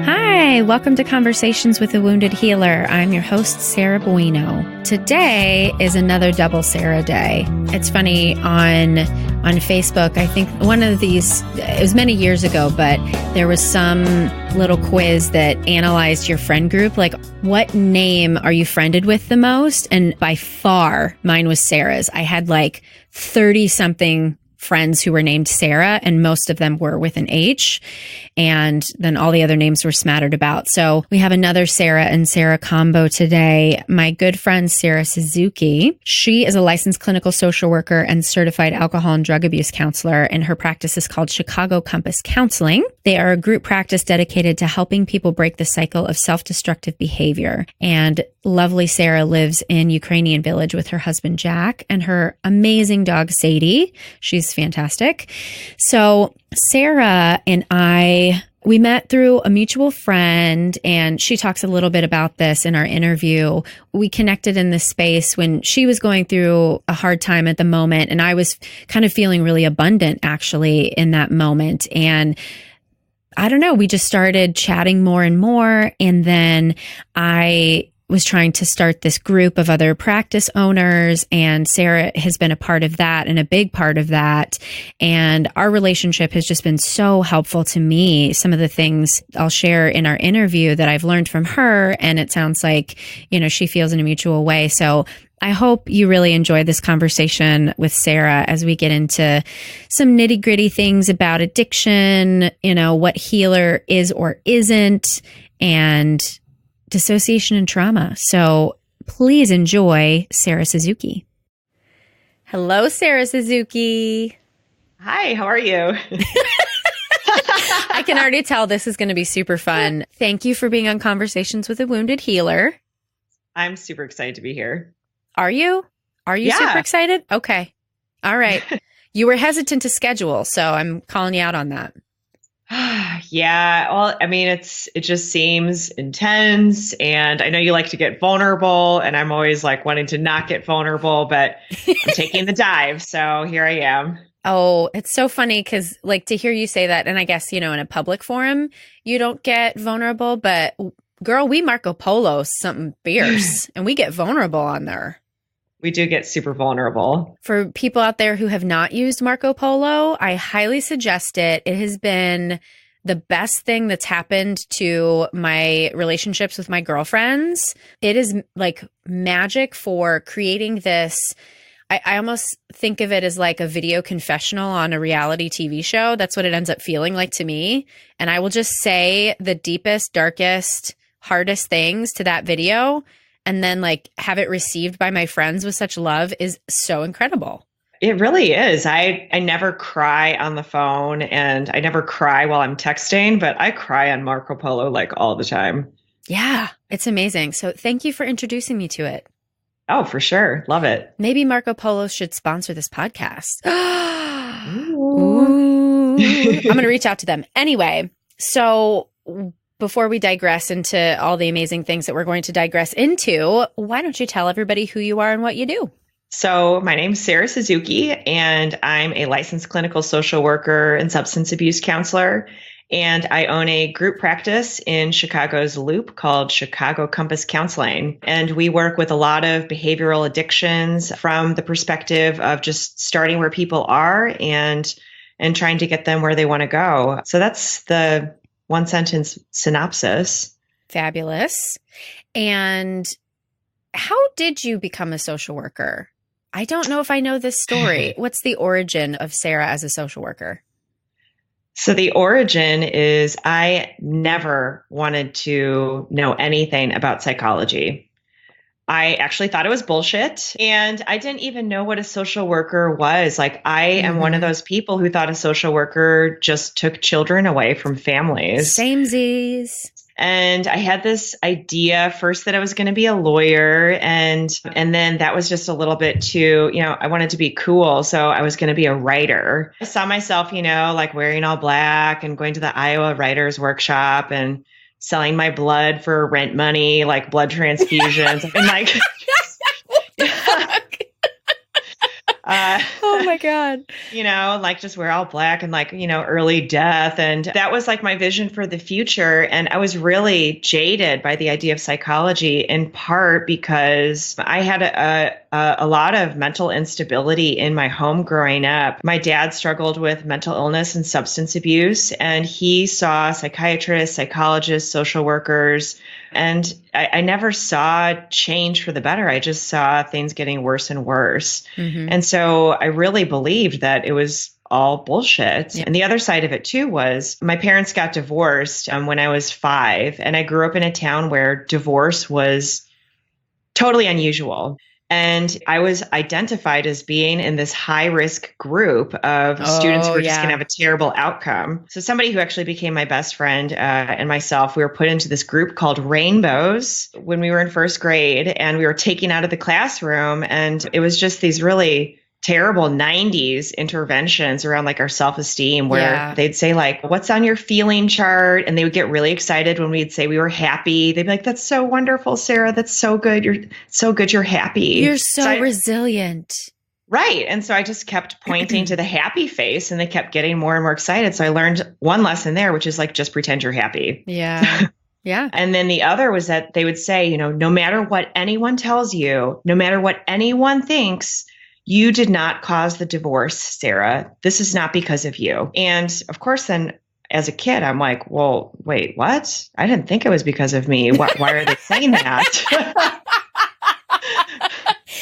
Hi, welcome to Conversations with a Wounded Healer. I'm your host, Sarah Bueno. Today is another Double Sarah Day. It's funny, on Facebook, I think one of these, it was many years ago, but there was some little quiz that analyzed your friend group, like what name are you friended with the most? And by far, mine was Sarah's. I had like 30-something friends who were named Sarah, and most of them were with an H, and then all the other names were smattered about. So we have another Sarah and Sarah combo today. My good friend, Sarah Suzuki, she is a licensed clinical social worker and certified alcohol and drug abuse counselor, and her practice is called Chicago Compass Counseling. They are a group practice dedicated to helping people break the cycle of self-destructive behavior. And lovely Sarah lives in Ukrainian Village with her husband, Jack, and her amazing dog, Sadie. She's fantastic. So Sarah and we met through a mutual friend, and she talks a little bit about this in our interview. We connected in this space when she was going through a hard time at the moment, and I was kind of feeling really abundant actually in that moment. And I don't know, we just started chatting more and more. And then I was trying to start this group of other practice owners, and Sarah has been a part of that and a big part of that. And our relationship has just been so helpful to me. Some of the things I'll share in our interview that I've learned from her, and it sounds like, she feels in a mutual way. So I hope you really enjoy this conversation with Sarah as we get into some nitty-gritty things about addiction, what healer is or isn't, and dissociation and trauma. So please enjoy Sarah Suzuki. Hello, Sarah Suzuki. Hi, how are you? I can already tell this is going to be super fun. Thank you for being on Conversations with a Wounded Healer. I'm super excited to be here. Are you? Are you super excited? Okay. All right. You were hesitant to schedule, so I'm calling you out on that. Yeah. Well, I mean, it just seems intense, and I know you like to get vulnerable, and I'm always like wanting to not get vulnerable, but I'm taking the dive. So here I am. Oh, it's so funny because to hear you say that, and I guess, in a public forum, you don't get vulnerable, but girl, we Marco Polo something fierce and we get vulnerable on there. We do get super vulnerable. For people out there who have not used Marco Polo, I highly suggest it. It has been the best thing that's happened to my relationships with my girlfriends. It is like magic for creating this. I almost think of it as like a video confessional on a reality TV show. That's what it ends up feeling like to me. And I will just say the deepest, darkest, hardest things to that video, and then have it received by my friends with such love is so incredible. It really is. I never cry on the phone, and I never cry while I'm texting, but I cry on Marco Polo all the time. Yeah, it's amazing. So thank you for introducing me to it. Oh, for sure. Love it. Maybe Marco Polo should sponsor this podcast. Ooh. I'm going to reach out to them. Anyway, so before we digress into all the amazing things that we're going to digress into, why don't you tell everybody who you are and what you do? So my name's Sarah Suzuki, and I'm a licensed clinical social worker and substance abuse counselor. And I own a group practice in Chicago's Loop called Chicago Compass Counseling. And we work with a lot of behavioral addictions from the perspective of just starting where people are and trying to get them where they want to go. So that's the one sentence synopsis. Fabulous. And how did you become a social worker? I don't know if I know this story. What's the origin of Sarah as a social worker? So the origin is I never wanted to know anything about psychology. I actually thought it was bullshit, and I didn't even know what a social worker was. I am one of those people who thought a social worker just took children away from families. Samesies. And I had this idea first that I was going to be a lawyer. And then that was just a little bit too, I wanted to be cool. So I was going to be a writer. I saw myself, wearing all black and going to the Iowa Writers Workshop and selling my blood for rent money, blood transfusions. And oh Oh my God. Like just wear all black and like, early death. And that was like my vision for the future. And I was really jaded by the idea of psychology, in part because I had a lot of mental instability in my home growing up. My dad struggled with mental illness and substance abuse, and he saw psychiatrists, psychologists, social workers. And I never saw change for the better. I just saw things getting worse and worse. Mm-hmm. And so I really believed that it was all bullshit. Yeah. And the other side of it too was my parents got divorced when I was 5. And I grew up in a town where divorce was totally unusual. And I was identified as being in this high risk group of students who were just going to have a terrible outcome. So somebody who actually became my best friend and myself, we were put into this group called Rainbows when we were in first grade, and we were taken out of the classroom. And it was just these really terrible 90s interventions around like our self-esteem, where they'd say like, what's on your feeling chart? And they would get really excited when we'd say we were happy. They'd be like, that's so wonderful, Sarah. That's so good. You're so good. You're happy. You're so resilient. Right. And so I just kept pointing to the happy face, and they kept getting more and more excited. So I learned one lesson there, which is like, just pretend you're happy. Yeah. Yeah. And then the other was that they would say, no matter what anyone tells you, no matter what anyone thinks, you did not cause the divorce, Sarah. This is not because of you. And of course, then as a kid, I'm like, well, wait, what? I didn't think it was because of me. Why are they saying that?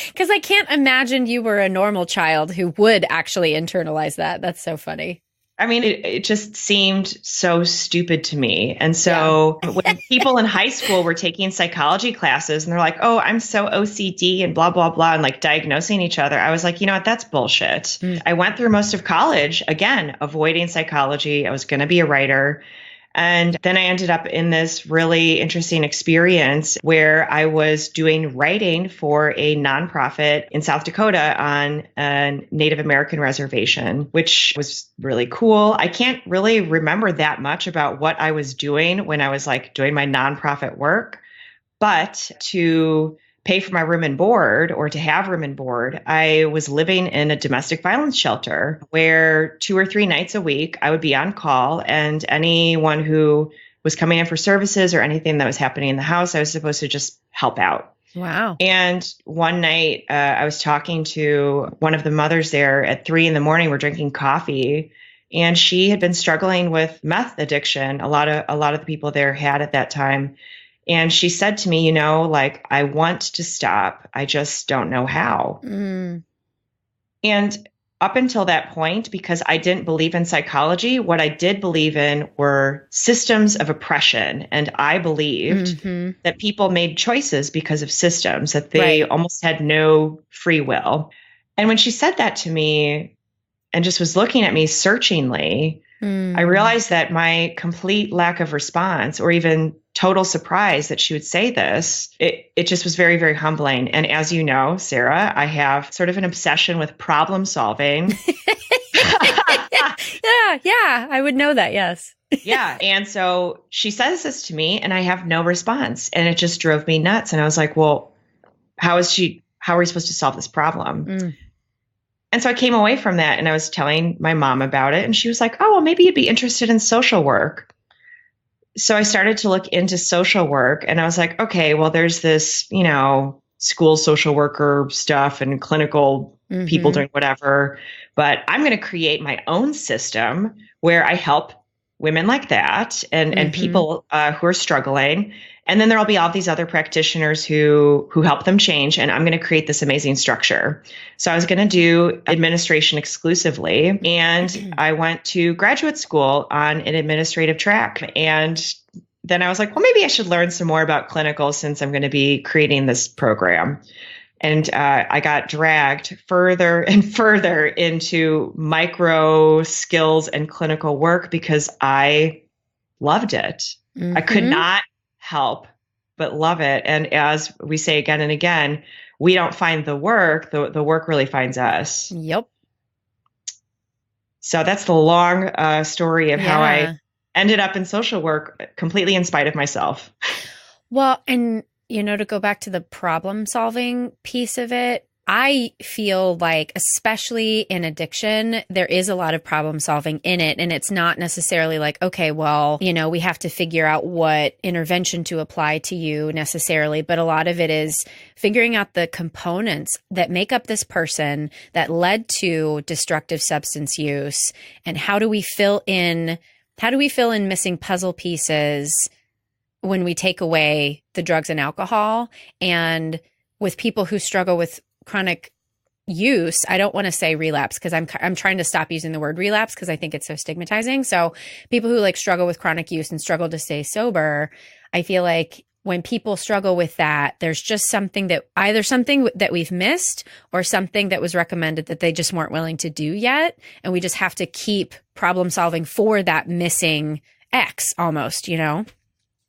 Because I can't imagine you were a normal child who would actually internalize that. That's so funny. I mean, it just seemed so stupid to me. And so when people in high school were taking psychology classes and they're like, oh, I'm so OCD and blah, blah, blah, and like diagnosing each other, I was like, you know what, that's bullshit. I went through most of college, again, avoiding psychology. I was going to be a writer. And then I ended up in this really interesting experience where I was doing writing for a nonprofit in South Dakota on a Native American reservation, which was really cool. I can't really remember that much about what I was doing when I was like doing my nonprofit work, but to pay for my room and board, or to have room and board, I was living in a domestic violence shelter where 2 or 3 nights a week I would be on call, and anyone who was coming in for services or anything that was happening in the house, I was supposed to just help out. Wow. And one night I was talking to one of the mothers there at 3 a.m. We're drinking coffee, and she had been struggling with meth addiction. A lot of the people there had at that time. And she said to me, like, I want to stop. I just don't know how. And up until that point, because I didn't believe in psychology, what I did believe in were systems of oppression. And I believed that people made choices because of systems, that they almost had no free will. And when she said that to me and just was looking at me searchingly, I realized that my complete lack of response, or even total surprise that she would say this, it just was very, very humbling. And as you know, Sarah, I have sort of an obsession with problem solving. Yeah, I would know that. Yes. Yeah. And so she says this to me and I have no response, and it just drove me nuts. And I was like, well, how are we supposed to solve this problem? And so I came away from that and I was telling my mom about it, and she was like, oh, well, maybe you'd be interested in social work. So I started to look into social work, and I was like, okay, well, there's this, school social worker stuff and clinical people doing whatever, but I'm going to create my own system where I help women like that and people who are struggling. And then there'll be all these other practitioners who help them change. And I'm going to create this amazing structure. So I was going to do administration exclusively. And I went to graduate school on an administrative track. And then I was like, well, maybe I should learn some more about clinical since I'm going to be creating this program. And I got dragged further and further into micro skills and clinical work because I loved it. I could not help but love it. And as we say again and again, we don't find the work, the work really finds us. Yep. So that's the long story of how I ended up in social work completely in spite of myself. Well, and to go back to the problem solving piece of it, I feel like, especially in addiction, there is a lot of problem solving in it. And it's not necessarily like, okay, well, we have to figure out what intervention to apply to you necessarily. But a lot of it is figuring out the components that make up this person that led to destructive substance use. And how do we fill in missing puzzle pieces when we take away the drugs and alcohol? And with people who struggle with chronic use, I don't want to say relapse because I'm trying to stop using the word relapse because I think it's so stigmatizing. So people who like struggle with chronic use and struggle to stay sober, I feel like when people struggle with that, there's just something that we've missed or something that was recommended that they just weren't willing to do yet. And we just have to keep problem solving for that missing X almost,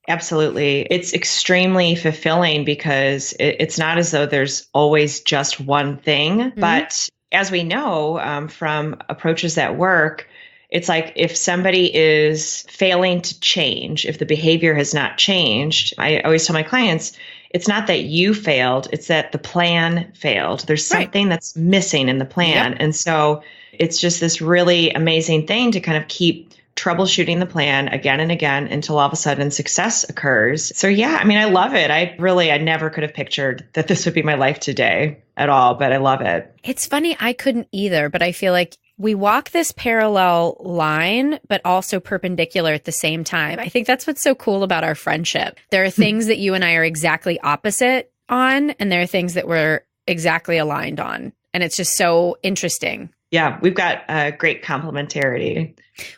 Absolutely. It's extremely fulfilling because it's not as though there's always just one thing. Mm-hmm. But as we know from approaches that work, it's like if somebody is failing to change, if the behavior has not changed, I always tell my clients, it's not that you failed, it's that the plan failed. There's something that's missing in the plan. Yep. And so it's just this really amazing thing to kind of keep troubleshooting the plan again and again until all of a sudden success occurs. So yeah, I love it. I never could have pictured that this would be my life today at all, but I love it. It's funny, I couldn't either, but I feel like we walk this parallel line, but also perpendicular at the same time. I think that's what's so cool about our friendship. There are things that you and I are exactly opposite on, and there are things that we're exactly aligned on. And it's just so interesting. Yeah, we've got great complementarity.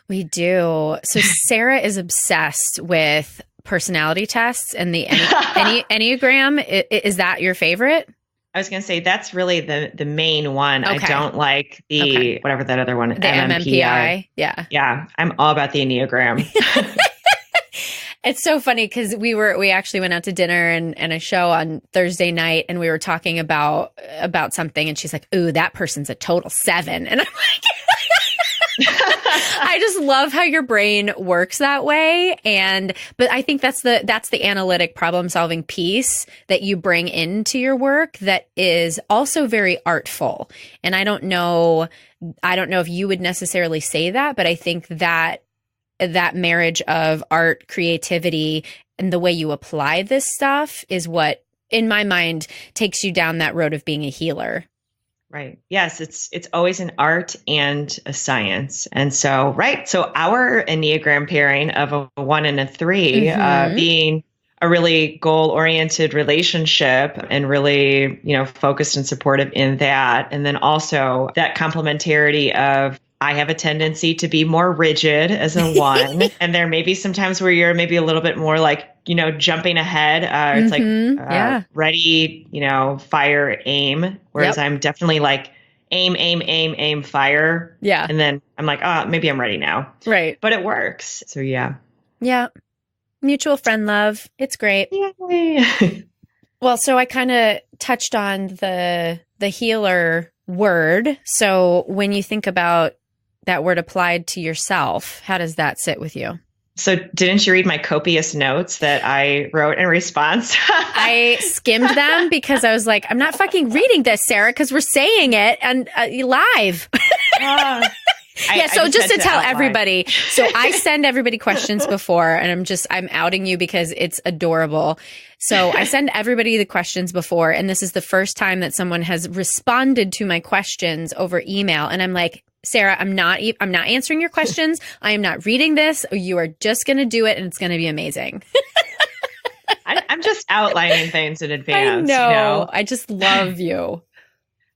We do. So Sarah is obsessed with personality tests and the Enneagram. Is that your favorite? I was going to say that's really the main one. Okay. I don't like the whatever that other one, the MMPI. Yeah. Yeah, I'm all about the Enneagram. It's so funny because we actually went out to dinner and a show on Thursday night, and we were talking about something, and she's like, "Ooh, that person's a total 7," and I'm like, I just love how your brain works that way, but I think that's the analytic problem solving piece that you bring into your work that is also very artful. And I don't know if you would necessarily say that, but I think that marriage of art, creativity, and the way you apply this stuff is what, in my mind, takes you down that road of being a healer. Right. Yes, it's always an art and a science. And so, so our Enneagram pairing of a 1 and a 3 being a really goal-oriented relationship and really, focused and supportive in that. And then also that complementarity of I have a tendency to be more rigid as a 1. And there may be some times where you're maybe a little bit more like, jumping ahead. It's like ready, fire, aim. Whereas I'm definitely like aim, fire. Yeah. And then I'm like, maybe I'm ready now. Right. But it works. So yeah. Yeah. Mutual friend love. It's great. Yay. Well, so I kind of touched on the healer word. So when you think about that word applied to yourself, how does that sit with you? So didn't you read my copious notes that I wrote in response? I skimmed them because I was like, I'm not fucking reading this, Sarah, because we're saying it and live. So just to tell everybody, so I send everybody questions before, and I'm outing you because it's adorable. So I send everybody the questions before, and this is the first time that someone has responded to my questions over email. And I'm like, Sarah, I'm not answering your questions. I am not reading this. You are just going to do it, and it's going to be amazing. I'm just outlining things in advance. I know. I just love you.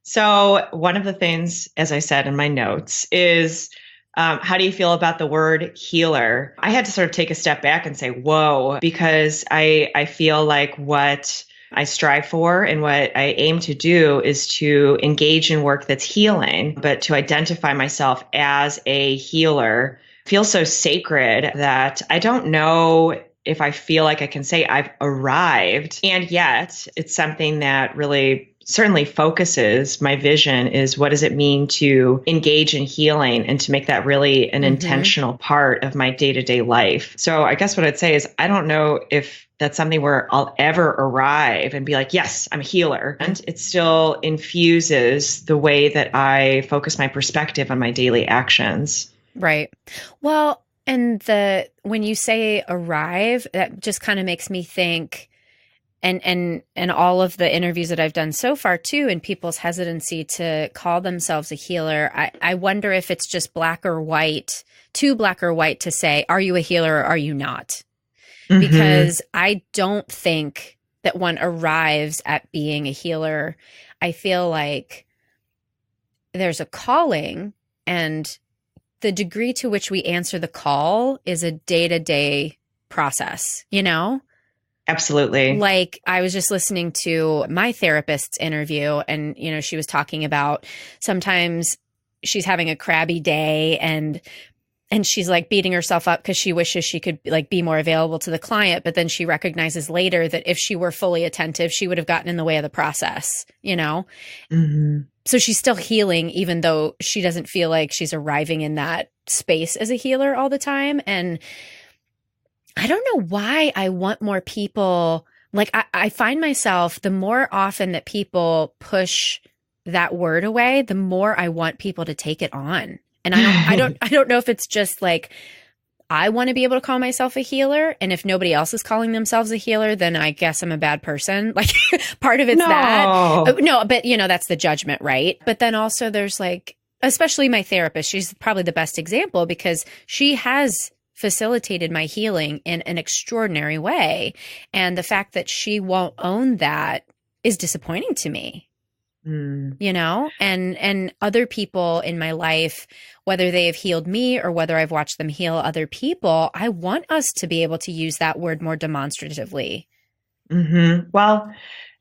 So one of the things, as I said in my notes, is how do you feel about the word healer? I had to sort of take a step back and say, whoa, because I feel like what I strive for and what I aim to do is to engage in work that's healing, but to identify myself as a healer feels so sacred that I don't know if I feel like I can say I've arrived. And yet it's something that really certainly focuses my vision is what does it mean to engage in healing and to make that really an intentional part of my day-to-day life. So I guess what I'd say is I don't know if that's something where I'll ever arrive and be like, yes, I'm a healer. And it still infuses the way that I focus my perspective on my daily actions. Right. Well, and when you say arrive, that just kind of makes me think, and all of the interviews that I've done so far too, and people's hesitancy to call themselves a healer, I wonder if it's just black or white, too black or white to say, are you a healer or are you not? Because I don't think that one arrives at being a healer. I feel like there's a calling, and the degree to which we answer the call is a day-to-day process, you know? Absolutely. Like, I was just listening to my therapist's interview, and, you know, she was talking about sometimes she's having a crabby day and she's like beating herself up because she wishes she could like be more available to the client. But then she recognizes later that if she were fully attentive, she would have gotten in the way of the process, you know? So she's still healing, even though she doesn't feel like she's arriving in that space as a healer all the time. And I don't know why I want more people. Like, I find myself, the more often that people push that word away, the more I want people to take it on. And I don't know if it's just like, I want to be able to call myself a healer. And if nobody else is calling themselves a healer, then I guess I'm a bad person. Like, part of it's that. No, but you know, that's the judgment, right? But then also there's like, especially my therapist, she's probably the best example because she has facilitated my healing in an extraordinary way. And the fact that she won't own that is disappointing to me. You know, and other people in my life, whether they have healed me or whether I've watched them heal other people, I want us to be able to use that word more demonstratively. Well,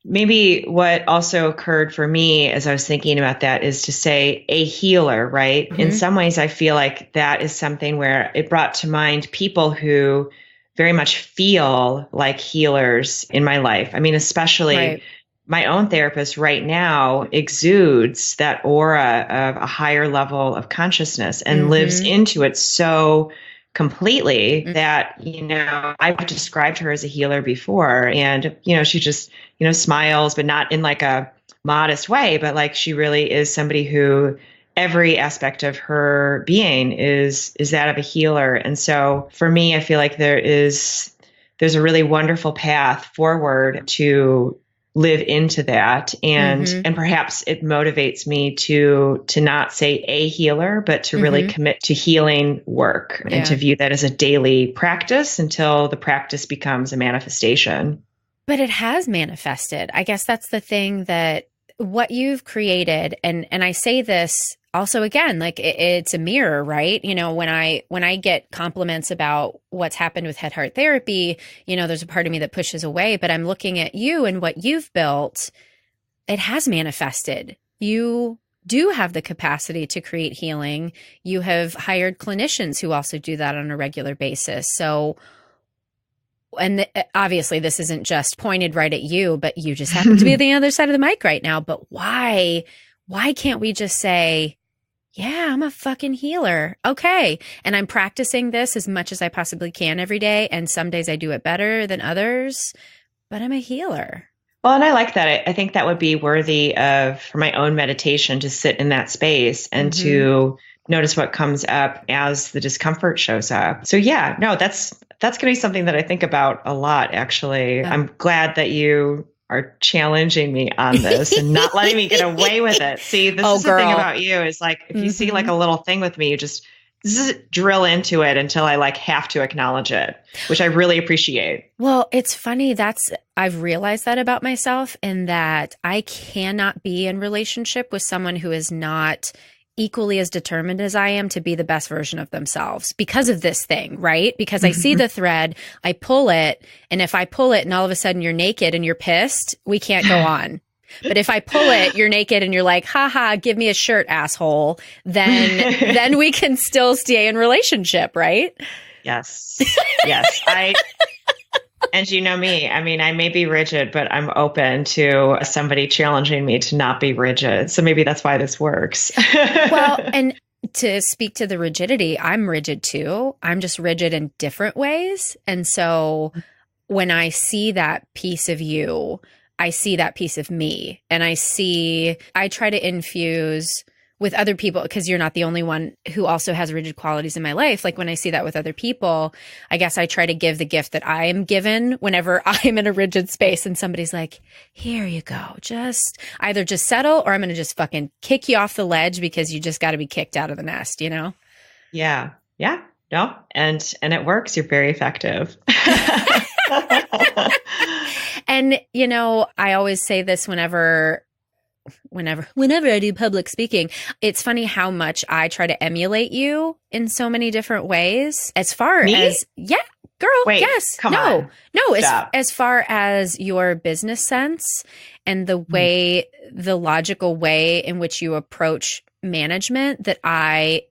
maybe what also occurred for me as I was thinking about that is to say a healer, right? In some ways, I feel like that is something where it brought to mind people who very much feel like healers in my life. I mean, especially my own therapist right now exudes that aura of a higher level of consciousness and lives into it so completely that, you know, I've described her as a healer before. And, you know, she just, you know, smiles, but not in like a modest way, but like she really is somebody who every aspect of her being is that of a healer. And so for me, I feel like there's a really wonderful path forward to live into that. And perhaps it motivates me to not say a healer, but to really commit to healing work and to view that as a daily practice until the practice becomes a manifestation. But it has manifested. I guess that's the thing, that what you've created, and I say this also, again, like it's a mirror, right? You know, when I get compliments about what's happened with head heart therapy, you know, there's a part of me that pushes away, but I'm looking at you and what you've built. It has manifested. You do have the capacity to create healing. You have hired clinicians who also do that on a regular basis. So, and obviously this isn't just pointed right at you, but you just happen to be on the other side of the mic right now. But why can't we just say, yeah, I'm a fucking healer. Okay. And I'm practicing this as much as I possibly can every day. And some days I do it better than others, but I'm a healer. Well, and I like that. I think that would be worthy of, for my own meditation, to sit in that space and to notice what comes up as the discomfort shows up. So yeah, no, that's going to be something that I think about a lot, actually. Yeah. I'm glad that you are challenging me on this and not letting me get away with it. See, this is the thing about you, is like, if you see like a little thing with me, you just drill into it until I like have to acknowledge it, which I really appreciate. Well, it's funny. I've realized that about myself, in that I cannot be in relationship with someone who is not equally as determined as I am to be the best version of themselves because of this thing, right? Because I see the thread, I pull it, and if I pull it and all of a sudden you're naked and you're pissed, we can't go on. But if I pull it, you're naked and you're like, haha, give me a shirt, asshole, then we can still stay in relationship, right? Yes. Yes. And you know me, I mean, I may be rigid, but I'm open to somebody challenging me to not be rigid. So maybe that's why this works. Well, and to speak to the rigidity, I'm rigid too. I'm just rigid in different ways. And so when I see that piece of you, I see that piece of me. And I try to infuse with other people, because you're not the only one who also has rigid qualities in my life. Like when I see that with other people, I guess I try to give the gift that I am given whenever I'm in a rigid space and somebody's like, here you go. Just either just settle, or I'm going to just fucking kick you off the ledge because you just got to be kicked out of the nest, you know? Yeah. Yeah. No. And it works. You're very effective. And, you know, I always say this whenever I do public speaking, it's funny how much I try to emulate you in so many different ways. As far as, yeah, girl, wait, yes, come on. No, as far as your business sense and the way, the logical way in which you approach management that I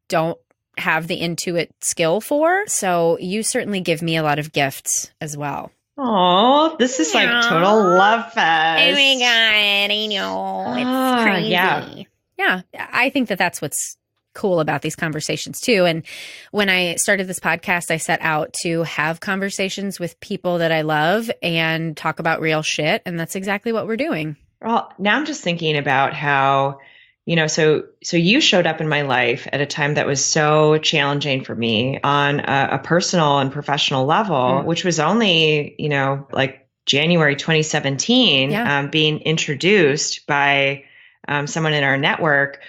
don't have the intuit skill for. So you certainly give me a lot of gifts as well. Oh, this is like total love fest. Oh my God, I know. It's crazy. Yeah. I think that that's what's cool about these conversations too. And when I started this podcast, I set out to have conversations with people that I love and talk about real shit. And that's exactly what we're doing. Well, now I'm just thinking about how, you know, so you showed up in my life at a time that was so challenging for me on a personal and professional level, which was only, you know, like January 2017, being introduced by someone in our network.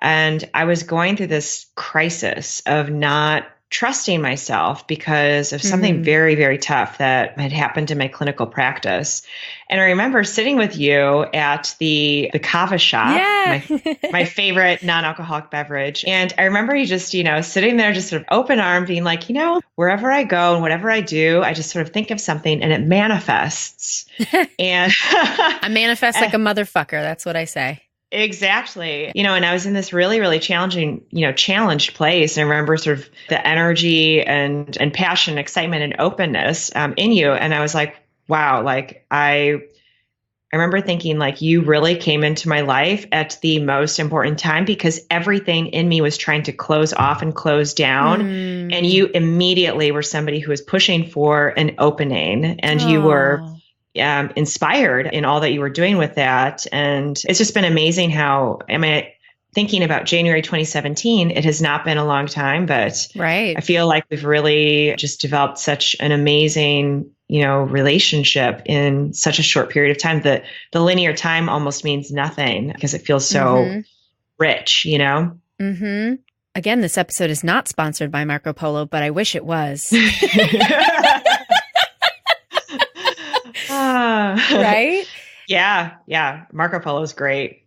And I was going through this crisis of not trusting myself because of something very, very tough that had happened in my clinical practice. And I remember sitting with you at the kava shop, my favorite non-alcoholic beverage. And I remember you just, you know, sitting there just sort of open arm being like, you know, wherever I go and whatever I do, I just sort of think of something and it manifests. And I manifest like a motherfucker. That's what I say. Exactly. You know, and I was in this really, really challenging, you know, challenged place. And I remember sort of the energy and passion, excitement and openness in you. And I was like, wow, like I remember thinking like you really came into my life at the most important time because everything in me was trying to close off and close down. And you immediately were somebody who was pushing for an opening, and you were inspired in all that you were doing with that. And it's just been amazing how, I mean, thinking about January 2017, it has not been a long time, but I feel like we've really just developed such an amazing, you know, relationship in such a short period of time that the linear time almost means nothing because it feels so rich, you know? Again, this episode is not sponsored by Marco Polo, but I wish it was. Right? Yeah. Marco Polo is great.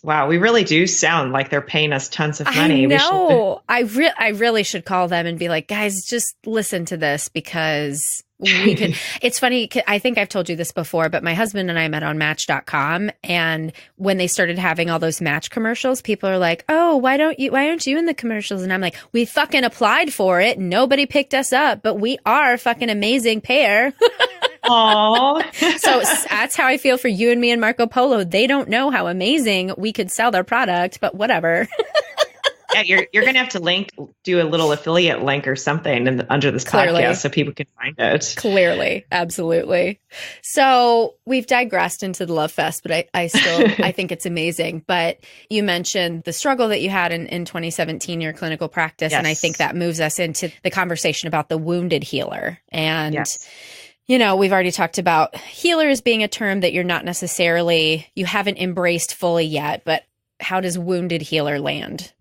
Wow. We really do sound like they're paying us tons of money. I know. I really should call them and be like, guys, just listen to this because we could. It's funny. I think I've told you this before, but my husband and I met on Match.com. And when they started having all those Match commercials, people are like, oh, why aren't you in the commercials? And I'm like, we fucking applied for it. Nobody picked us up, but we are a fucking amazing pair. Oh, so that's how I feel for you and me and Marco Polo. They don't know how amazing we could sell their product, but whatever. Yeah, you're going to have to do a little affiliate link or something under this podcast so people can find it. Clearly. Absolutely. So we've digressed into the Love Fest, but I think it's amazing. But you mentioned the struggle that you had in 2017, your clinical practice. Yes. And I think that moves us into the conversation about the wounded healer. And you know, we've already talked about healers being a term that you haven't embraced fully yet, but how does wounded healer land?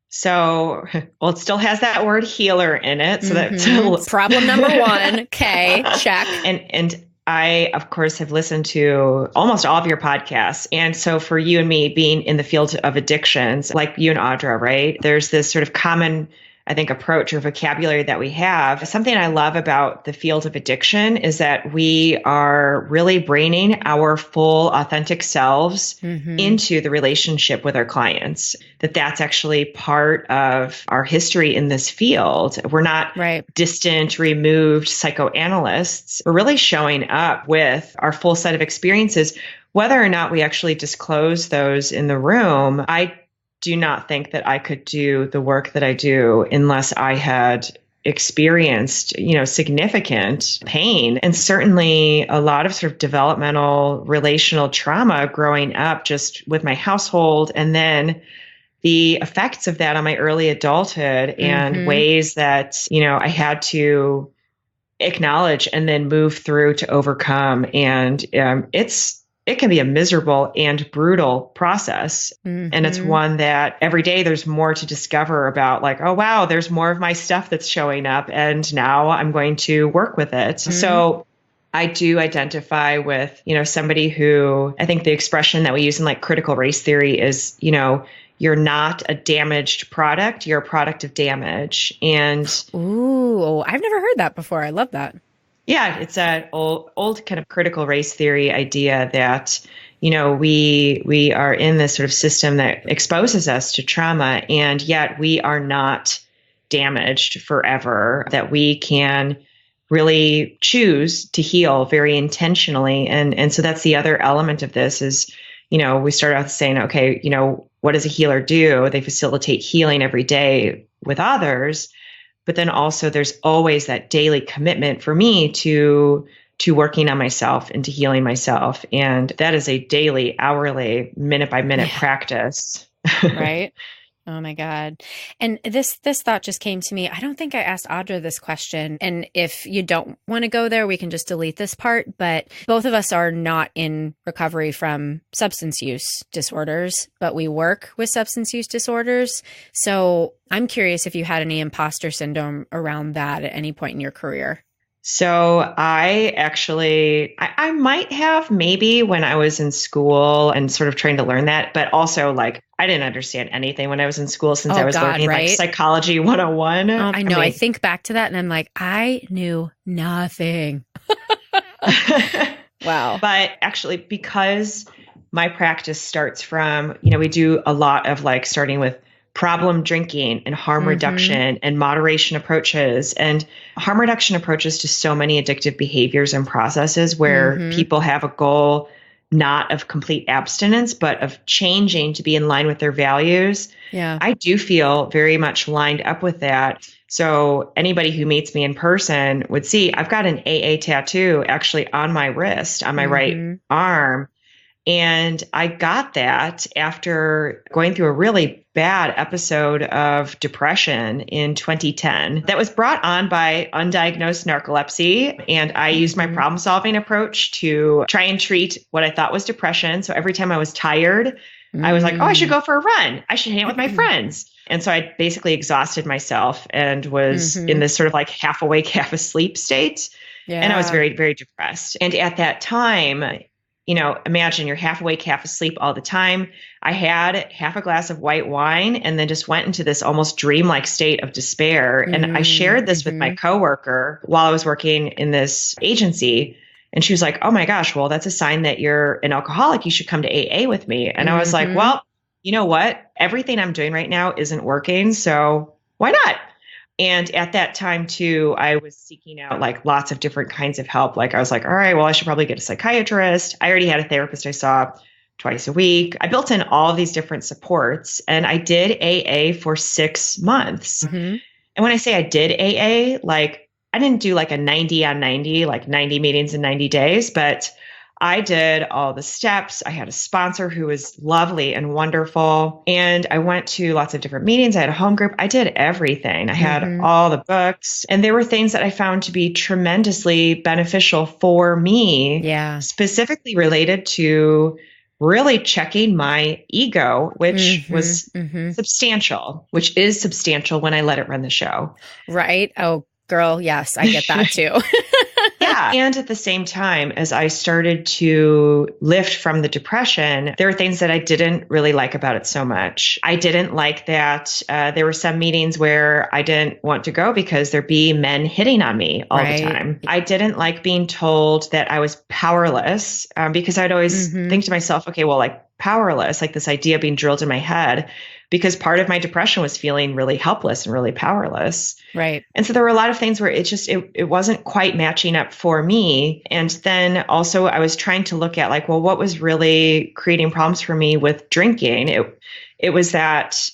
So, well, it still has that word healer in it. So that's problem number one. Okay, check. And I, of course, have listened to almost all of your podcasts. And so for you and me being in the field of addictions, like you and Audra, right? There's this sort of common, I think, approach or vocabulary that we have. Something I love about the field of addiction is that we are really bringing our full authentic selves into the relationship with our clients, that's actually part of our history in this field. We're not distant, removed psychoanalysts. We're really showing up with our full set of experiences, whether or not we actually disclose those in the room. I do not think that I could do the work that I do unless I had experienced, significant pain, and certainly a lot of sort of developmental relational trauma growing up just with my household, and then the effects of that on my early adulthood and ways that, I had to acknowledge and then move through to overcome. And it can be a miserable and brutal process. And it's one that every day there's more to discover about, like, oh, wow, there's more of my stuff that's showing up. And now I'm going to work with it. So I do identify with, somebody who, I think the expression that we use in like critical race theory is, you're not a damaged product, you're a product of damage. And ooh, I've never heard that before. I love that. Yeah, it's an old kind of critical race theory idea that, we are in this sort of system that exposes us to trauma, and yet we are not damaged forever, that we can really choose to heal very intentionally. And so that's the other element of this is, we start out saying, okay, what does a healer do? They facilitate healing every day with others. But then also there's always that daily commitment for me to working on myself and to healing myself. And that is a daily, hourly, minute by minute practice. Right. Oh my God. And this thought just came to me. I don't think I asked Audra this question. And if you don't want to go there, we can just delete this part. But both of us are not in recovery from substance use disorders, but we work with substance use disorders. So I'm curious if you had any imposter syndrome around that at any point in your career. So I might have maybe when I was in school and sort of trying to learn that, but also like I didn't understand anything when I was in school since I was learning like psychology 101. I know. I think back to that and I'm like, I knew nothing. Wow. But actually, because my practice starts from, we do a lot of like starting with problem drinking and harm reduction and moderation approaches, and harm reduction approaches to so many addictive behaviors and processes where people have a goal not of complete abstinence, but of changing to be in line with their values. Yeah. I do feel very much lined up with that. So anybody who meets me in person would see I've got an AA tattoo actually on my wrist, on my right arm. And I got that after going through a really bad episode of depression in 2010 that was brought on by undiagnosed narcolepsy. And I used my problem solving approach to try and treat what I thought was depression. So every time I was tired, I was like, oh, I should go for a run. I should hang out with my friends. And so I basically exhausted myself and was in this sort of like half awake, half asleep state. Yeah. And I was very, very depressed. And at that time, imagine you're half awake, half asleep all the time. I had half a glass of white wine and then just went into this almost dreamlike state of despair. And I shared this with my coworker while I was working in this agency. And she was like, oh my gosh, well, that's a sign that you're an alcoholic. You should come to AA with me. And I was like, well, you know what? Everything I'm doing right now isn't working. So why not? And at that time too, I was seeking out like lots of different kinds of help. Like I was like, all right, well, I should probably get a psychiatrist. I already had a therapist I saw twice a week. I built in all of these different supports and I did AA for 6 months. And when I say I did AA, like I didn't do like a 90 on 90, like 90 meetings in 90 days, but I did all the steps. I had a sponsor who was lovely and wonderful. And I went to lots of different meetings. I had a home group. I did everything. I had all the books. And there were things that I found to be tremendously beneficial for me, specifically related to really checking my ego, which was substantial, which is substantial when I let it run the show. Right. Oh, girl. Yes, I get that too. Yeah. And at the same time, as I started to lift from the depression, there were things that I didn't really like about it so much. I didn't like that there were some meetings where I didn't want to go because there'd be men hitting on me all the time. I didn't like being told that I was powerless because I'd always think to myself, okay, well, like powerless, like this idea being drilled in my head, because part of my depression was feeling really helpless and really powerless. Right. And so there were a lot of things where it wasn't quite matching up for me. And then also I was trying to look at like, well, what was really creating problems for me with drinking? It was that,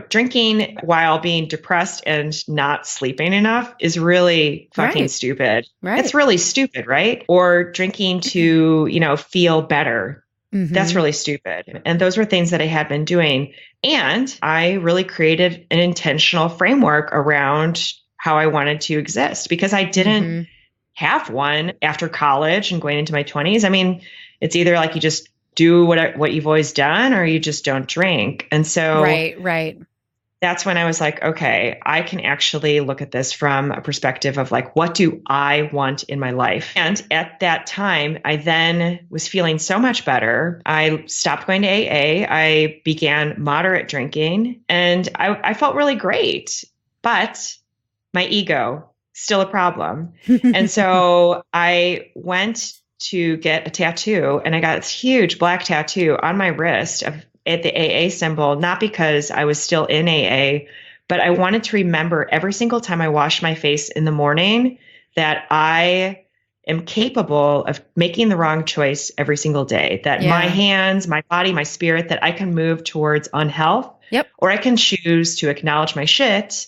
drinking while being depressed and not sleeping enough is really fucking stupid. Right. It's really stupid, right? Or drinking to, feel better. That's really stupid. And those were things that I had been doing. And I really created an intentional framework around how I wanted to exist because I didn't have one after college and going into my 20s. I mean, it's either like you just do what you've always done or you just don't drink. And so right. That's when I was like, okay, I can actually look at this from a perspective of like, what do I want in my life? And at that time, I then was feeling so much better. I stopped going to AA. I began moderate drinking and I felt really great, but my ego, still a problem. And so I went to get a tattoo and I got this huge black tattoo on my wrist at the AA symbol, not because I was still in AA, but I wanted to remember every single time I washed my face in the morning that I am capable of making the wrong choice every single day, that my hands, my body, my spirit, that I can move towards unhealth, or I can choose to acknowledge my shit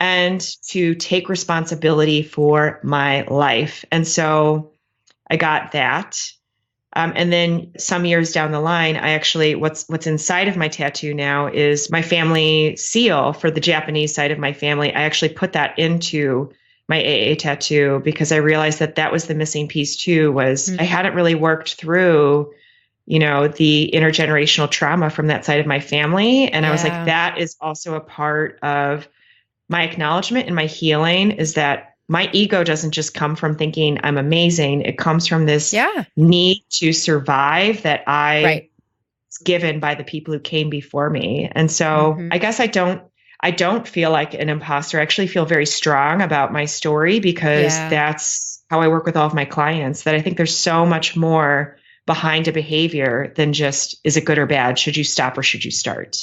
and to take responsibility for my life. And so I got that. And then some years down the line, I actually, what's inside of my tattoo now is my family seal for the Japanese side of my family. I actually put that into my AA tattoo because I realized that was the missing piece too, was I hadn't really worked through, the intergenerational trauma from that side of my family. And I was like, that is also a part of my acknowledgement and my healing, is that my ego doesn't just come from thinking I'm amazing. It comes from this need to survive that I was given by the people who came before me. And so I guess I don't feel like an imposter. I actually feel very strong about my story because that's how I work with all of my clients, that I think there's so much more behind a behavior than just, is it good or bad? Should you stop or should you start?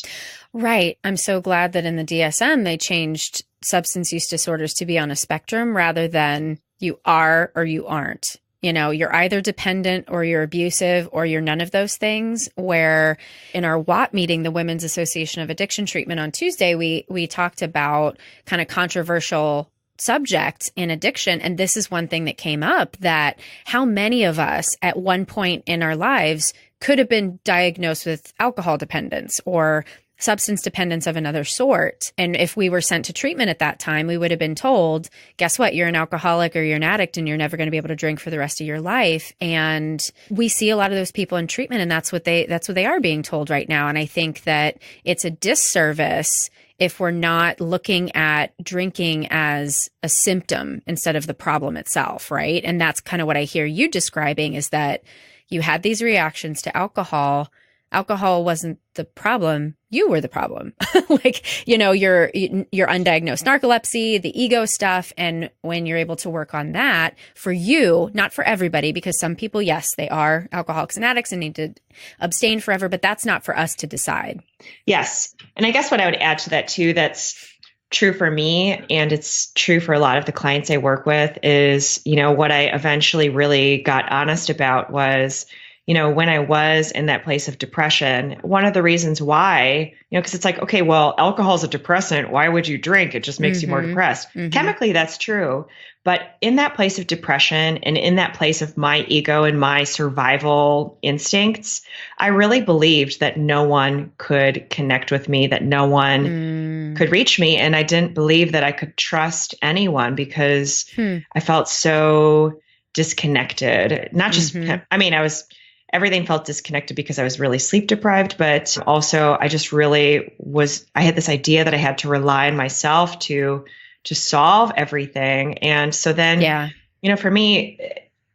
Right. I'm so glad that in the DSM, they changed substance use disorders to be on a spectrum rather than you are or you aren't. You're either dependent or you're abusive or you're none of those things. Where in our WAT meeting, the Women's Association of Addiction Treatment on Tuesday, we talked about kind of controversial subjects in addiction. And this is one thing that came up, that how many of us at one point in our lives could have been diagnosed with alcohol dependence or substance dependence of another sort. And if we were sent to treatment at that time, we would have been told, guess what? You're an alcoholic or you're an addict and you're never going to be able to drink for the rest of your life. And we see a lot of those people in treatment, and that's what they are being told right now. And I think that it's a disservice if we're not looking at drinking as a symptom instead of the problem itself, right? And that's kind of what I hear you describing, is that you had these reactions to alcohol. Alcohol wasn't the problem. You were the problem. Your undiagnosed narcolepsy, the ego stuff. And when you're able to work on that for you, not for everybody, because some people, yes, they are alcoholics and addicts and need to abstain forever, but that's not for us to decide. Yes. And I guess what I would add to that too, that's true for me, and it's true for a lot of the clients I work with, is, what I eventually really got honest about was, when I was in that place of depression, one of the reasons why, because it's like, okay, well, alcohol is a depressant. Why would you drink? It just makes you more depressed. Chemically, that's true. But in that place of depression and in that place of my ego and my survival instincts, I really believed that no one could connect with me, that no one could reach me. And I didn't believe that I could trust anyone because I felt so disconnected. Not just, everything felt disconnected because I was really sleep deprived, but also I just really I had this idea that I had to rely on myself to solve everything. And so then, For me,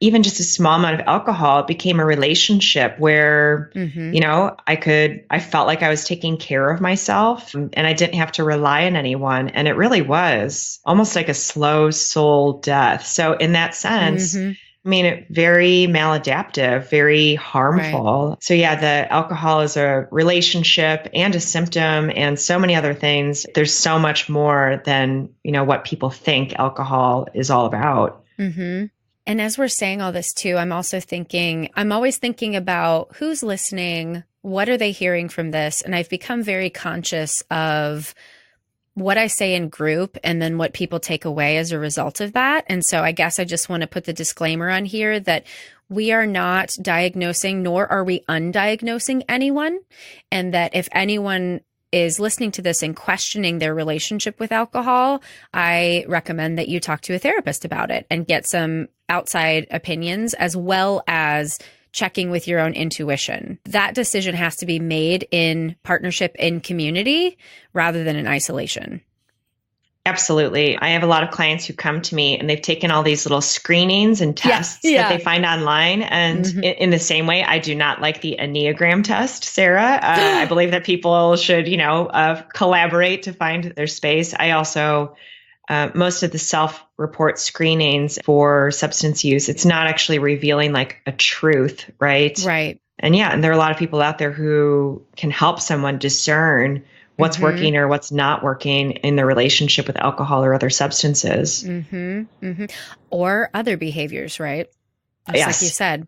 even just a small amount of alcohol, it became a relationship where, I felt like I was taking care of myself and I didn't have to rely on anyone. And it really was almost like a slow soul death. So in that sense, very maladaptive, very harmful. Right. So yeah, the alcohol is a relationship and a symptom and so many other things. There's so much more than, what people think alcohol is all about. Mm-hmm. And as we're saying all this too, I'm always thinking about who's listening, what are they hearing from this? And I've become very conscious of what I say in group and then what people take away as a result of that. And so I guess I just want to put the disclaimer on here that we are not diagnosing, nor are we undiagnosing anyone. And that if anyone is listening to this and questioning their relationship with alcohol, I recommend that you talk to a therapist about it and get some outside opinions as well as checking with your own intuition. That decision has to be made in partnership, in community, rather than in isolation. Absolutely. I have a lot of clients who come to me and they've taken all these little screenings and tests that they find online. And in the same way, I do not like the Enneagram test, Sarah. I believe that people should, collaborate to find their space. I also, most of the self-report screenings for substance use, it's not actually revealing like a truth, right? Right. And there are a lot of people out there who can help someone discern what's working or what's not working in the relationship with alcohol or other substances. Or other behaviors, right? Just like you said.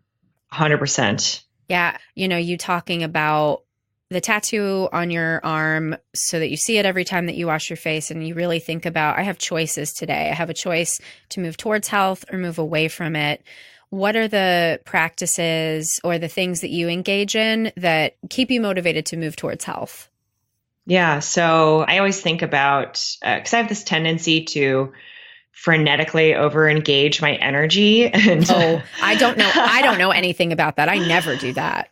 100%. Yeah. You talking about the tattoo on your arm so that you see it every time that you wash your face and you really think about, I have choices today. I have a choice to move towards health or move away from it. What are the practices or the things that you engage in that keep you motivated to move towards health? Yeah. So I always think about, because I have this tendency to frenetically over-engage my energy. And I don't know anything about that. I never do that.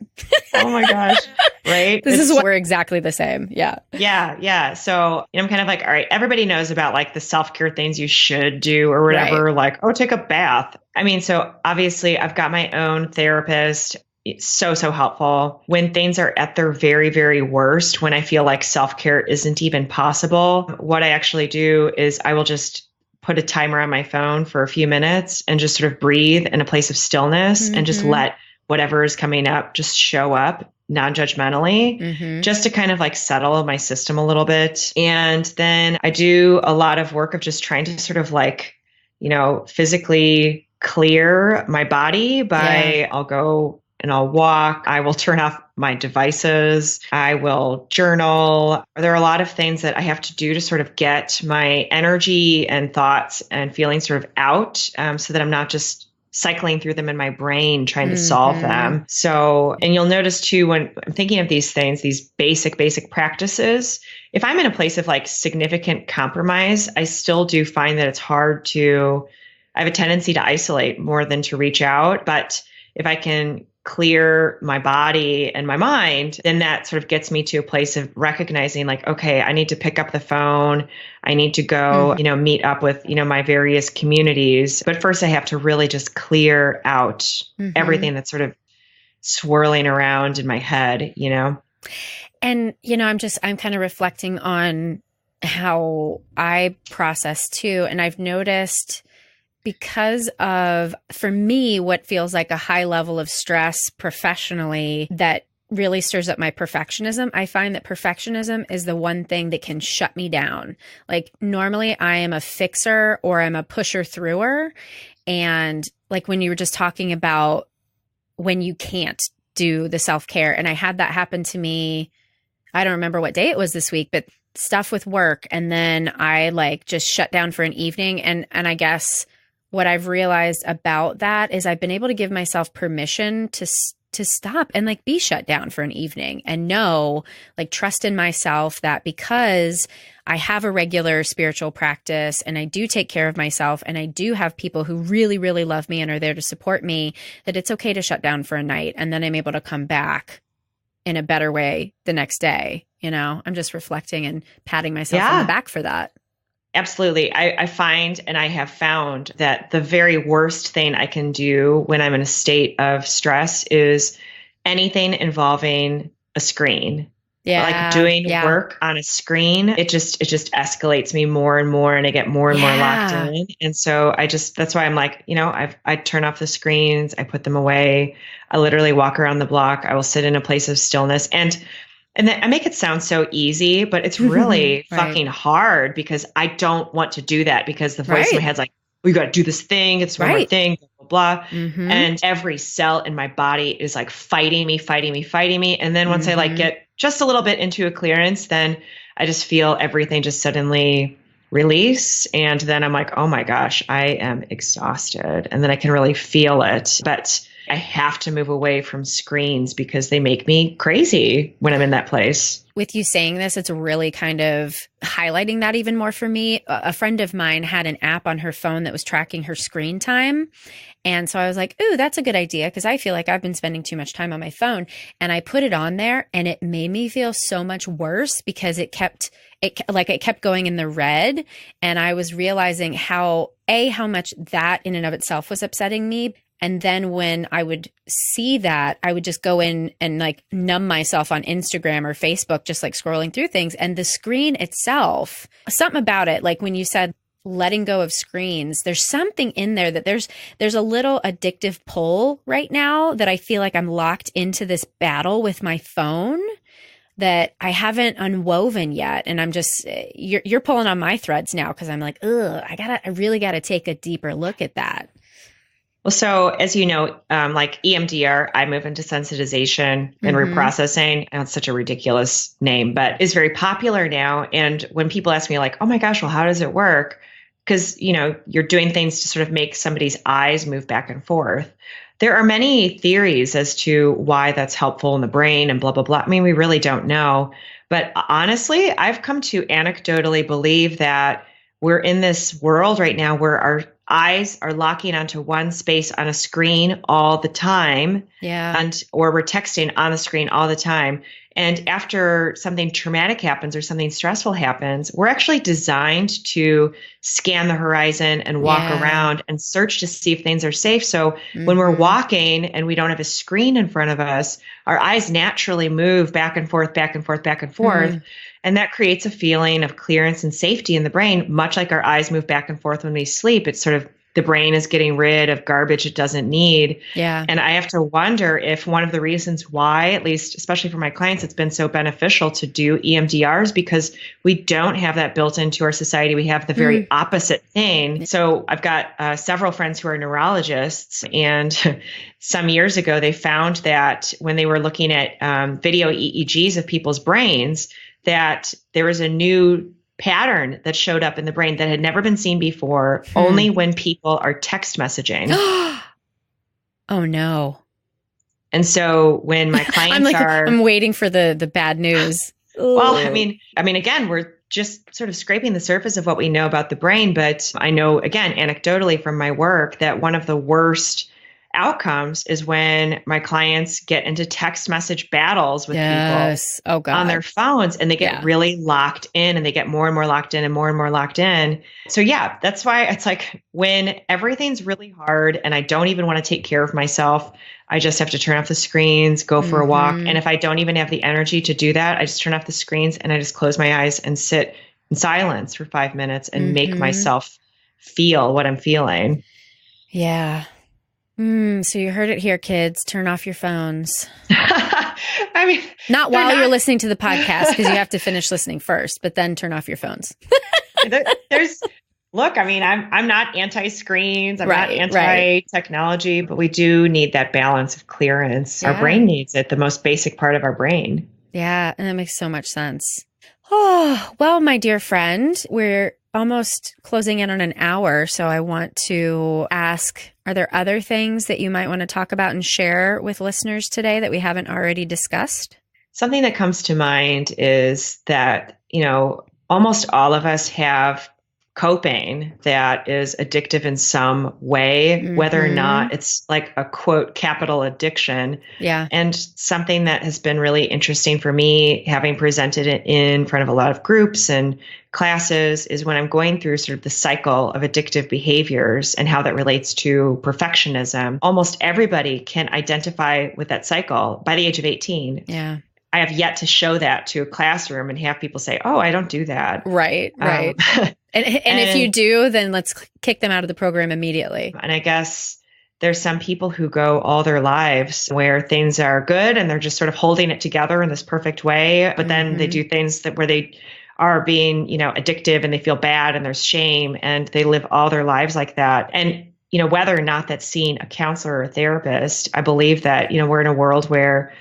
Oh my gosh. Right. We're exactly the same. Yeah. Yeah. So I'm kind of like, all right, everybody knows about like the self-care things you should do or whatever, like, take a bath. So obviously I've got my own therapist. It's so helpful when things are at their very, very worst, when I feel like self-care isn't even possible. What I actually do is I will just put a timer on my phone for a few minutes and just sort of breathe in a place of stillness and just let whatever is coming up just show up non-judgmentally, just to kind of like settle my system a little bit. And then I do a lot of work of just trying to sort of like, physically clear my body by I'll go and I'll walk. I will turn off my devices. I will journal. There are a lot of things that I have to do to sort of get my energy and thoughts and feelings sort of out, so that I'm not just cycling through them in my brain, trying to solve them. So, and you'll notice too, when I'm thinking of these things, these basic practices, if I'm in a place of like significant compromise, I still do find that it's hard I have a tendency to isolate more than to reach out. But if I can clear my body and my mind, then that sort of gets me to a place of recognizing like, okay, I need to pick up the phone. I need to go, meet up with, my various communities. But first I have to really just clear out everything that's sort of swirling around in my head, And, I'm kind of reflecting on how I process too. And I've noticed because of, for me, what feels like a high level of stress professionally that really stirs up my perfectionism. I find that perfectionism is the one thing that can shut me down. Like normally I am a fixer or I'm a pusher througher. And like when you were just talking about when you can't do the self-care, and I had that happen to me, I don't remember what day it was this week, but stuff with work. And then I like just shut down for an evening. And I guess what I've realized about that is I've been able to give myself permission to stop and like be shut down for an evening and trust in myself that because I have a regular spiritual practice and I do take care of myself and I do have people who really, really love me and are there to support me, that it's okay to shut down for a night. And then I'm able to come back in a better way the next day. I'm just reflecting and patting myself on the back for that. Absolutely. I find and I have found that the very worst thing I can do when I'm in a state of stress is anything involving a screen. Like Yeah. doing Yeah. work on a screen, it just escalates me more and more and I get more and more locked Yeah. in. And so that's why I'm like, I turn off the screens, I put them away. I literally walk around the block. I will sit in a place of stillness. And then I make it sound so easy, but it's really Right. fucking hard because I don't want to do that because the voice in my Right. head's like, we got to do this thing. It's one more Right. thing, blah, blah, blah. Mm-hmm. And every cell in my body is like fighting me, fighting me, fighting me. And then once I like Mm-hmm. get just a little bit into a clearance, then I just feel everything just suddenly release. And then I'm like, oh my gosh, I am exhausted. And then I can really feel it. But I have to move away from screens because they make me crazy when I'm in that place. With you saying this, it's really kind of highlighting that even more for me. A friend of mine had an app on her phone that was tracking her screen time. And so I was like, ooh, that's a good idea because I feel like I've been spending too much time on my phone. And I put it on there and it made me feel so much worse because it kept going in the red. And I was realizing how much that in and of itself was upsetting me. And then when I would see that, I would just go in and like numb myself on Instagram or Facebook, just like scrolling through things. And the screen itself, something about it, like when you said letting go of screens, there's something in there that there's a little addictive pull right now that I feel like I'm locked into this battle with my phone that I haven't unwoven yet. And I'm just, you're pulling on my threads now because I'm like, ugh, I really got to take a deeper look at that. Well, so as you know, like EMDR, eye movement desensitization and Mm-hmm. reprocessing, and it's such a ridiculous name, but is very popular now. And when people ask me like, oh my gosh, well, how does it work? Because, you're doing things to sort of make somebody's eyes move back and forth. There are many theories as to why that's helpful in the brain and blah, blah, blah. I mean, we really don't know. But honestly, I've come to anecdotally believe that we're in this world right now where our eyes are locking onto one space on a screen all the time. Yeah. Or we're texting on a screen all the time. And after something traumatic happens or something stressful happens, we're actually designed to scan the horizon and walk around and search to see if things are safe. So when we're walking and we don't have a screen in front of us, our eyes naturally move back and forth, back and forth, back and forth. And that creates a feeling of clearance and safety in the brain, much like our eyes move back and forth when we sleep. It's sort of the brain is getting rid of garbage it doesn't need. Yeah. And I have to wonder if one of the reasons why, at least especially for my clients, it's been so beneficial to do EMDRs because we don't have that built into our society. We have the very opposite thing. So I've got several friends who are neurologists, and some years ago, they found that when they were looking at video EEGs of people's brains, that there was a new pattern that showed up in the brain that had never been seen before, only when people are text messessaging. Oh no. And so when my clients I'm waiting for the bad news. Well, I mean, again, we're just sort of scraping the surface of what we know about the brain. But I know, again, anecdotally from my work, that one of the worst outcomes is when my clients get into text message battles with people on their phones, and they get really locked in, and they get more and more locked in and more locked in. So yeah, that's why it's like when everything's really hard and I don't even want to take care of myself, I just have to turn off the screens, go for a walk. And if I don't even have the energy to do that, I just turn off the screens and I just close my eyes and sit in silence for 5 minutes and make myself feel what I'm feeling. Yeah. So you heard it here, kids. Turn off your phones. I mean, not while you're listening to the podcast, because you have to finish listening first, but then turn off your phones. Look, I mean, I'm not anti-screens. I'm not anti-technology, but we do need that balance of clearance. Our brain needs it, the most basic part of our brain. Yeah, and that makes so much sense. Oh, well, my dear friend, we're almost closing in on an hour, so I want to ask, are there other things that you might want to talk about and share with listeners today that we haven't already discussed? Something that comes to mind is that, almost all of us have coping that is addictive in some way, whether or not it's like a quote capital addiction. Yeah. And something that has been really interesting for me, having presented it in front of a lot of groups and classes, is when I'm going through sort of the cycle of addictive behaviors and how that relates to perfectionism. Almost everybody can identify with that cycle by the age of 18. Yeah. I have yet to show that to a classroom and have people say, "Oh, I don't do that." Right. And if you do, then let's kick them out of the program immediately. And I guess there's some people who go all their lives where things are good and they're just sort of holding it together in this perfect way. But then they do things where they are being, addictive and they feel bad and there's shame and they live all their lives like that. And, whether or not that's seeing a counselor or a therapist, I believe that, we're in a world where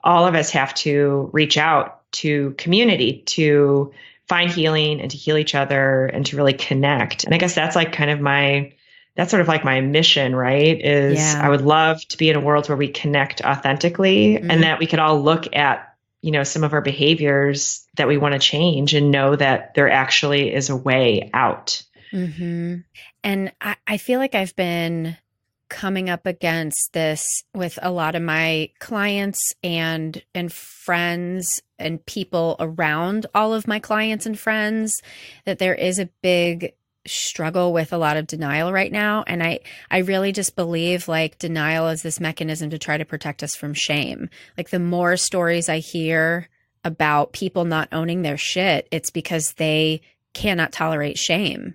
all of us have to reach out to community to find healing and to heal each other and to really connect. And I guess that's like that's sort of like my mission, right? I would love to be in a world where we connect authentically and that we could all look at, some of our behaviors that we want to change and know that there actually is a way out. And I feel like I've been coming up against this with a lot of my clients and friends and people around all of my clients and friends, that there is a big struggle with a lot of denial right now. And I really just believe like denial is this mechanism to try to protect us from shame. Like the more stories I hear about people not owning their shit, it's because they cannot tolerate shame.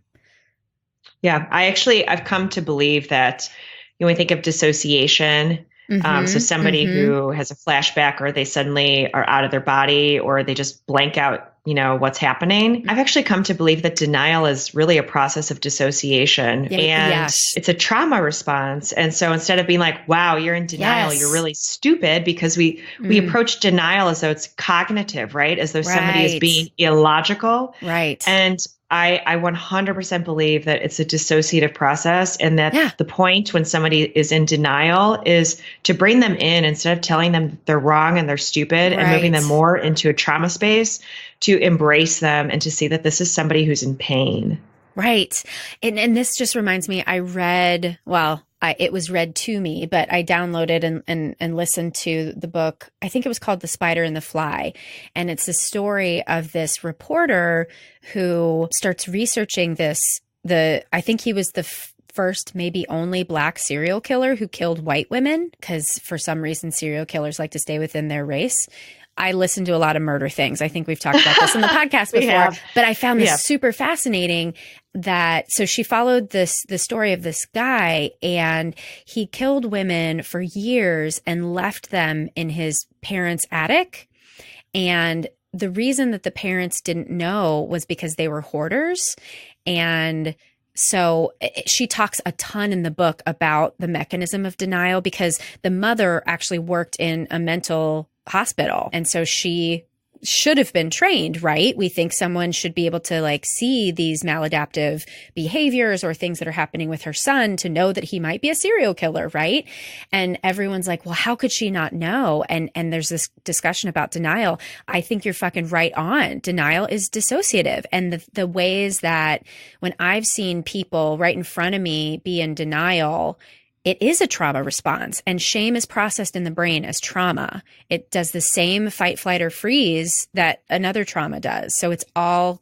Yeah, I've come to believe that when we think of dissociation, so somebody who has a flashback or they suddenly are out of their body or they just blank out, what's happening. I've actually come to believe that denial is really a process of dissociation and it's a trauma response. And so instead of being like, wow, you're in denial, you're really stupid, because we approach denial as though it's cognitive, right? As though somebody is being illogical. Right. And I 100% believe that it's a dissociative process and that the point when somebody is in denial is to bring them in instead of telling them that they're wrong and they're stupid and moving them more into a trauma space, to embrace them and to see that this is somebody who's in pain. Right. And this just reminds me, I read, it was read to me, but I downloaded and listened to the book. I think it was called The Spider and the Fly. And it's a story of this reporter who starts researching I think he was the first, maybe only Black serial killer who killed white women, because for some reason serial killers like to stay within their race. I listen to a lot of murder things. I think we've talked about this in the podcast before, but I found this super fascinating so she followed the story of this guy, and he killed women for years and left them in his parents' attic. And the reason that the parents didn't know was because they were hoarders. And so she talks a ton in the book about the mechanism of denial, because the mother actually worked in a mental hospital. And so she should have been trained, right? We think someone should be able to like see these maladaptive behaviors or things that are happening with her son to know that he might be a serial killer, right? And everyone's like, well, how could she not know? And there's this discussion about denial. I think you're fucking right on. Denial is dissociative. And the ways that when I've seen people right in front of me be in denial, it is a trauma response, and shame is processed in the brain as trauma. It does the same fight, flight, or freeze that another trauma does. So it's all,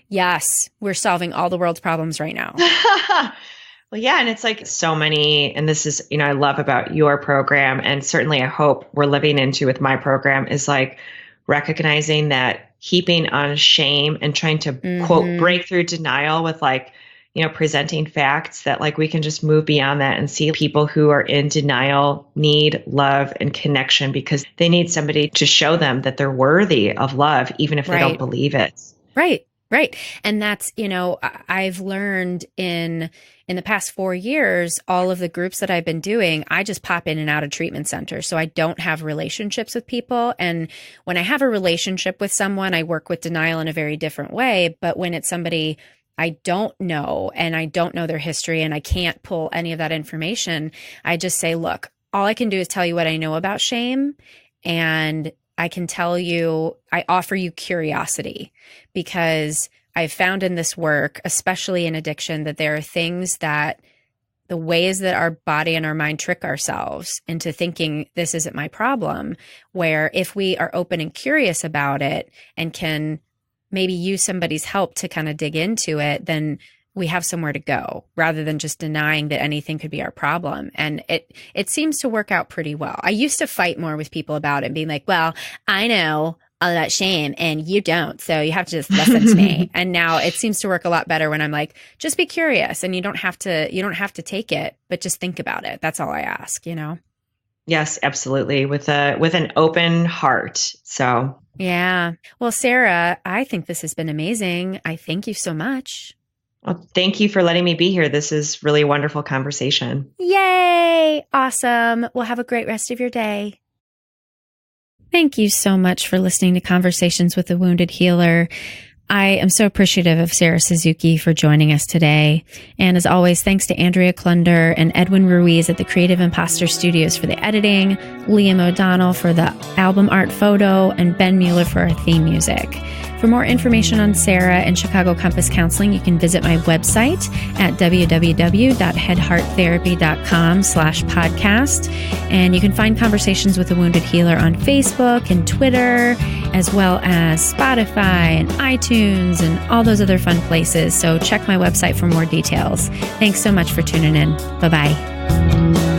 yes, we're solving all the world's problems right now. Well, yeah. And it's like so many, and this is, I love about your program, and certainly I hope we're living into with my program, is like recognizing that heaping on shame and trying to quote, break through denial with like, presenting facts, that like we can just move beyond that and see people who are in denial need love and connection, because they need somebody to show them that they're worthy of love, even if they don't believe it. Right. And that's, I've learned in the past 4 years, all of the groups that I've been doing, I just pop in and out of treatment centers. So I don't have relationships with people. And when I have a relationship with someone, I work with denial in a very different way. But when it's somebody I don't know, and I don't know their history, and I can't pull any of that information, I just say, look, all I can do is tell you what I know about shame. And I can tell you, I offer you curiosity, because I've found in this work, especially in addiction, that there are things that the ways that our body and our mind trick ourselves into thinking this isn't my problem, where if we are open and curious about it and can maybe use somebody's help to kind of dig into it, then we have somewhere to go rather than just denying that anything could be our problem. And it seems to work out pretty well. I used to fight more with people about it and being like, well, I know all about shame and you don't, so you have to just listen to me. And now it seems to work a lot better when I'm like, just be curious, and you don't have to take it, but just think about it. That's all I ask, Yes, absolutely. With an open heart. So yeah. Well, Sarah, I think this has been amazing. I thank you so much. Well, thank you for letting me be here. This is really a wonderful conversation. Yay! Awesome. Well, have a great rest of your day. Thank you so much for listening to Conversations with a Wounded Healer. I am so appreciative of Sarah Suzuki for joining us today. And as always, thanks to Andrea Klunder and Edwin Ruiz at the Creative Imposter Studios for the editing, Liam O'Donnell for the album art photo, and Ben Mueller for our theme music. For more information on Sarah and Chicago Compass Counseling, you can visit my website at www.headhearttherapy.com/podcast. And you can find Conversations with a Wounded Healer on Facebook and Twitter, as well as Spotify and iTunes and all those other fun places. So check my website for more details. Thanks so much for tuning in. Bye-bye.